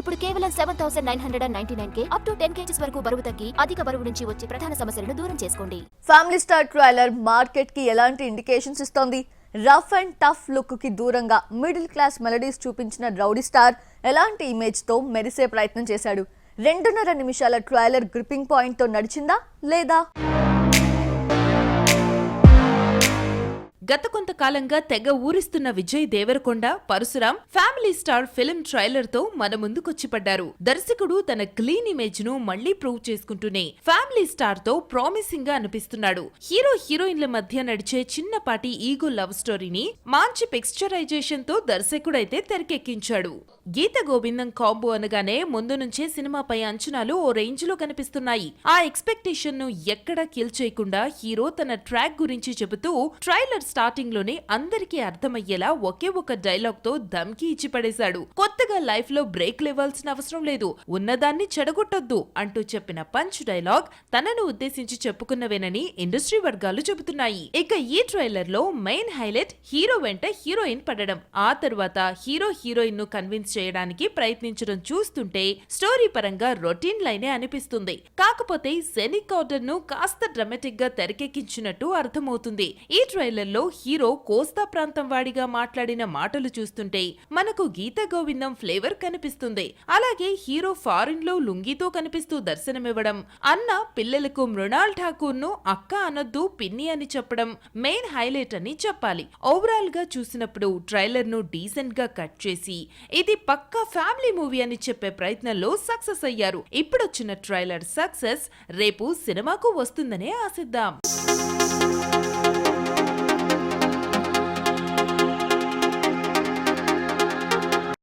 ఇప్పుడు కేవలం 7,999 up to 10 kgs వరకు బరువు తగ్గి అధిక బరువు నుంచి వచ్చే ప్రధాన సమస్యలను దూరం చేసుకోండి. ఫ్యామిలీ స్టార్ ట్రైలర్ మార్కెట్ కి ఎలాంటి ఇండికేషన్స్ ఇస్తోంది? రఫ్ అండ్ టఫ్ లుక్ కి దూరంగా మిడిల్ క్లాస్ మెలడీస్ చూపించిన రౌడీ స్టార్ ఎలాంటి ఇమేజ్ తో మెరిసే ప్రయత్నం చేశాడు? 2.5 నిమిషాల ట్రైలర్ గ్రిప్పింగ్ పాయింట్ తో నడిచిందా లేదా? గత కొంతకాలంగా తెగ ఊరిస్తున్న Vijay Deverakonda, Parasuram family star film trailer తో మన ముందుకొచ్చి పడ్డారు. దర్శకుడు తన క్లీన్ ఇమేజ్ ను మళ్లీ ప్రూవ్ చేసుకుంటూనే ఫ్యామిలీ స్టార్ తో ప్రామిసింగ్ గా అనిపిస్తున్నాడు. హీరో హీరోయిన్ల మధ్య నడిచే చిన్నపాటి ఈగో లవ్ స్టోరీని మంచి పిక్చరైజేషన్ తో దర్శకుడైతే తెరకెక్కించాడు. గీత గోవిందం కాంబో అనగానే ముందు నుంచే సినిమాపై అంచనాలు ఓ రేంజ్ లో కనిపిస్తున్నాయి. ఆ ఎక్స్పెక్టేషన్ ను ఎక్కడా కిల్ చేయకుండా హీరో తన ట్రాక్ గురించి చెబుతూ ట్రైలర్ స్టార్టింగ్ లోనే అందరికీ అర్థమయ్యేలా ఒకే ఒక డైలాగ్ తో ధమ్కి ఇచ్చి పడేశాడు. కొత్తగా లైఫ్ లో బ్రేక్ లేవాల్సిన అవసరం లేదు, ఉన్నదాన్ని చెడగొట్టొద్దు అంటూ చెప్పిన పంచ్ డైలాగ్ తనను ఉద్దేశించి చెప్పుకున్నవేనని ఇండస్ట్రీ వర్గాలు చెబుతున్నాయి. ఇక ఈ ట్రైలర్ లో మెయిన్ హైలైట్ హీరో వెంట హీరోయిన్ పడడం, ఆ తర్వాత హీరో హీరోయిన్ ను కన్విన్స్ చేయడానికి ప్రయత్నించడం చూస్తుంటే స్టోరీ పరంగా రొటీన్ లైనే అనిపిస్తుంది. కాకపోతే సెనిక్ ఆర్డర్ ను కాస్త డ్రామాటిక్ గా తెరకెక్కించినట్టు అర్థమవుతుంది. ఈ ట్రైలర్ లో హీరో కోస్తా ప్రాంతం వాడిగా మాట్లాడిన మాటలు చూస్తుంటే మనకు గీత గోవిందం ఫ్లేవర్ కనిపిస్తుంది. అలాగే హీరో ఫారిన్ లో లుంగితో కనిపిస్తూ దర్శనమివ్వడం, అన్న పిల్లలకు మృణాల్ ఠాకూర్ ను అక్క అనొద్దు పిన్ని అని చెప్పడం మెయిన్ హైలైట్ అని చెప్పాలి. ఓవరాల్ గా చూసినప్పుడు ట్రైలర్ ను డీసెంట్ గా కట్ చేసి ఇది పక్కా ఫ్యామిలీ మూవీ అని చెప్పే ప్రయత్నంలో సక్సెస్ అయ్యారు. ఇప్పుడొచ్చిన ట్రైలర్ సక్సెస్ రేపు సినిమాకు వస్తుందనే ఆశిద్దాం.